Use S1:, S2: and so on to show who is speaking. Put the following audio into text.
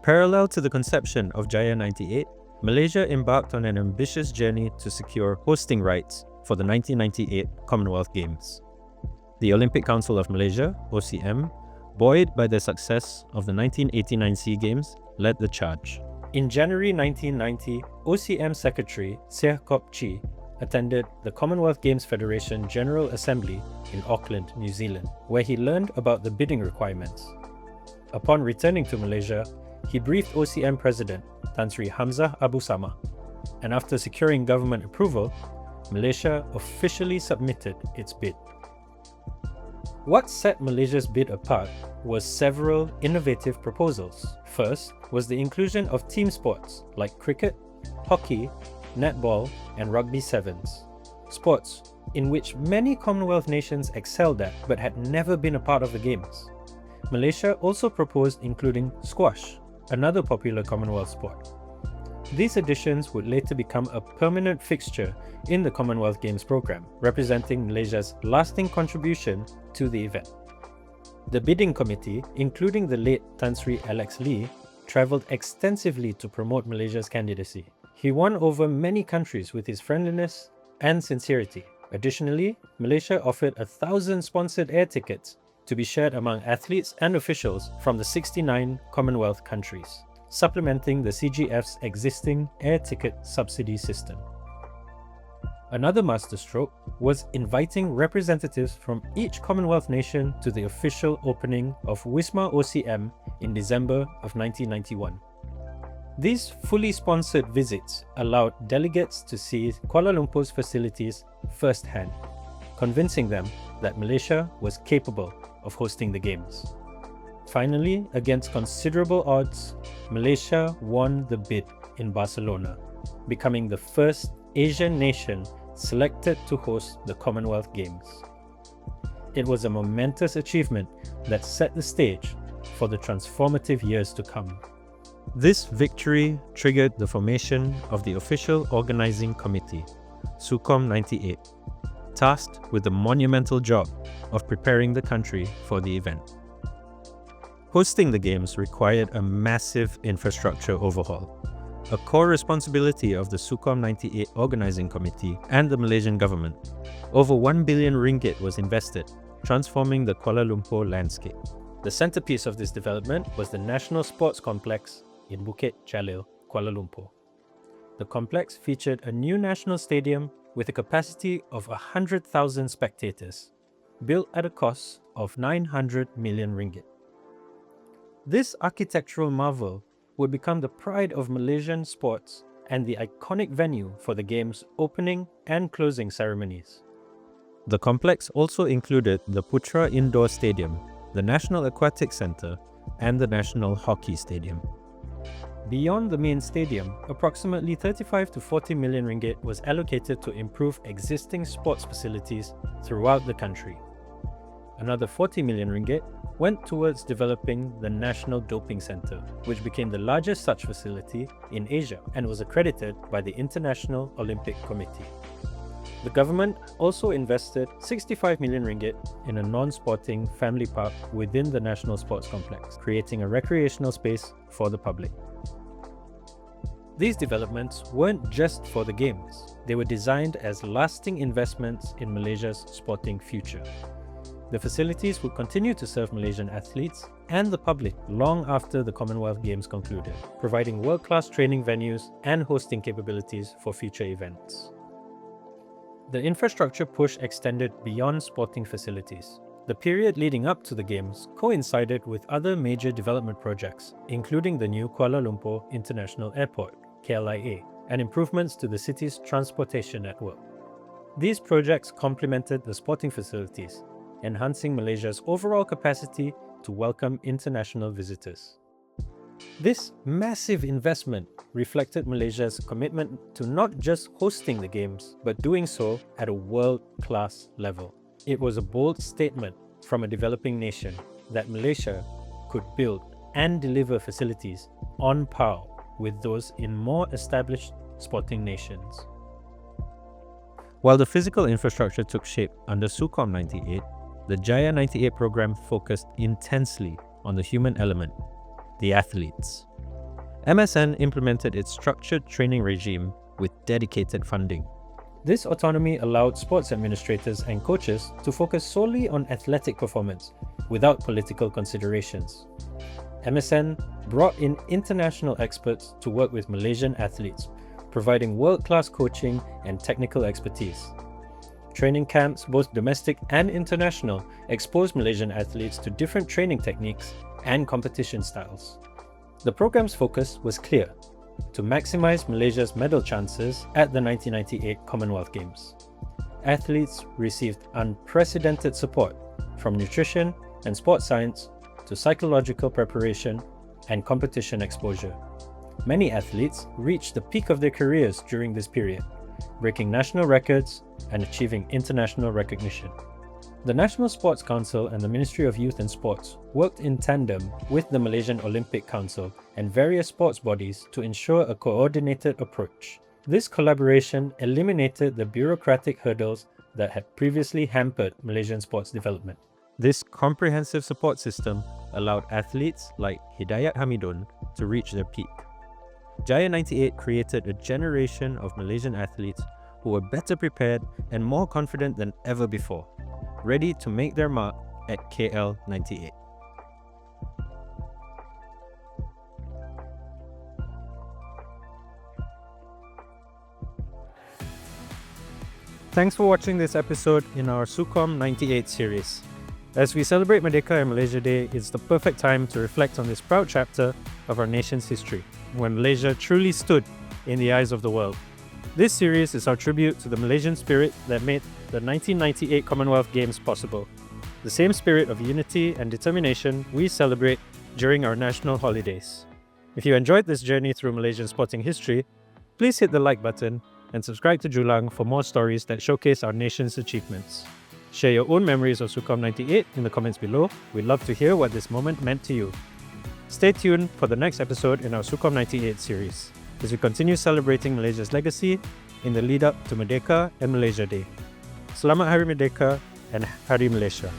S1: Parallel to the conception of Jaya 98, Malaysia embarked on an ambitious journey to secure hosting rights for the 1998 Commonwealth Games. The Olympic Council of Malaysia, OCM, buoyed by the success of the 1989 SEA Games, led the charge. In January 1990, OCM Secretary Seah Kop Chee attended the Commonwealth Games Federation General Assembly in Auckland, New Zealand, where he learned about the bidding requirements. Upon returning to Malaysia, he briefed OCM President Tan Sri Hamzah Abu Sama, and after securing government approval, Malaysia officially submitted its bid. What set Malaysia's bid apart was several innovative proposals. First was the inclusion of team sports like cricket, hockey, netball, and rugby sevens, sports in which many Commonwealth nations excelled at but had never been a part of the Games. Malaysia also proposed including squash, another popular Commonwealth sport. These additions would later become a permanent fixture in the Commonwealth Games program, representing Malaysia's lasting contribution to the event. The bidding committee, including the late Tan Sri Alex Lee, travelled extensively to promote Malaysia's candidacy. He won over many countries with his friendliness and sincerity. Additionally, Malaysia offered 1,000 sponsored air tickets to be shared among athletes and officials from the 69 Commonwealth countries, supplementing the CGF's existing air ticket subsidy system. Another masterstroke was inviting representatives from each Commonwealth nation to the official opening of Wisma OCM in December of 1991. These fully sponsored visits allowed delegates to see Kuala Lumpur's facilities firsthand, convincing them that Malaysia was capable of hosting the Games. Finally, against considerable odds, Malaysia won the bid in Barcelona, becoming the first Asian nation selected to host the Commonwealth Games. It was a momentous achievement that set the stage for the transformative years to come. This victory triggered the formation of the Official Organizing Committee, SUKOM 98, tasked with the monumental job of preparing the country for the event. Hosting the Games required a massive infrastructure overhaul, a core responsibility of the SUKOM 98 Organising Committee and the Malaysian government. Over 1 billion ringgit was invested, transforming the Kuala Lumpur landscape. The centerpiece of this development was the National Sports Complex in Bukit Jalil, Kuala Lumpur. The complex featured a new national stadium with a capacity of 100,000 spectators, built at a cost of 900 million ringgit. This architectural marvel would become the pride of Malaysian sports and the iconic venue for the Games' opening and closing ceremonies. The complex also included the Putra Indoor Stadium, the National Aquatic Centre, and the National Hockey Stadium. Beyond the main stadium, approximately 35 to 40 million ringgit was allocated to improve existing sports facilities throughout the country. Another 40 million ringgit went towards developing the National Doping Centre, which became the largest such facility in Asia and was accredited by the International Olympic Committee. The government also invested 65 million ringgit in a non-sporting family park within the National Sports Complex, creating a recreational space for the public. These developments weren't just for the Games. They were designed as lasting investments in Malaysia's sporting future. The facilities would continue to serve Malaysian athletes and the public long after the Commonwealth Games concluded, providing world-class training venues and hosting capabilities for future events. The infrastructure push extended beyond sporting facilities. The period leading up to the Games coincided with other major development projects, including the new Kuala Lumpur International Airport, KLIA, and improvements to the city's transportation network. These projects complemented the sporting facilities, enhancing Malaysia's overall capacity to welcome international visitors. This massive investment reflected Malaysia's commitment to not just hosting the Games, but doing so at a world-class level. It was a bold statement from a developing nation that Malaysia could build and deliver facilities on par with those in more established sporting nations. While the physical infrastructure took shape under SUKOM 98, the Jaya 98 program focused intensely on the human element, the athletes. MSN implemented its structured training regime with dedicated funding. This autonomy allowed sports administrators and coaches to focus solely on athletic performance without political considerations. MSN brought in international experts to work with Malaysian athletes, providing world-class coaching and technical expertise. Training camps, both domestic and international, exposed Malaysian athletes to different training techniques and competition styles. The program's focus was clear: to maximize Malaysia's medal chances at the 1998 Commonwealth Games. Athletes received unprecedented support, from nutrition and sports science to psychological preparation and competition exposure. Many athletes reached the peak of their careers during this period, breaking national records and achieving international recognition. The National Sports Council and the Ministry of Youth and Sports worked in tandem with the Malaysian Olympic Council and various sports bodies to ensure a coordinated approach. This collaboration eliminated the bureaucratic hurdles that had previously hampered Malaysian sports development. This comprehensive support system allowed athletes like Hidayat Hamidun to reach their peak. Jaya 98 created a generation of Malaysian athletes who were better prepared and more confident than ever before, ready to make their mark at KL 98. Thanks for watching this episode in our SUKOM 98 series. As we celebrate Merdeka and Malaysia Day, it's the perfect time to reflect on this proud chapter of our nation's history, when Malaysia truly stood in the eyes of the world. This series is our tribute to the Malaysian spirit that made the 1998 Commonwealth Games possible. The same spirit of unity and determination we celebrate during our national holidays. If you enjoyed this journey through Malaysian sporting history, please hit the like button and subscribe to Julang for more stories that showcase our nation's achievements. Share your own memories of SUKOM 98 in the comments below. We'd love to hear what this moment meant to you. Stay tuned for the next episode in our SUKOM 98 series, as we continue celebrating Malaysia's legacy in the lead up to Merdeka and Malaysia Day. Selamat Hari Merdeka and Hari Malaysia.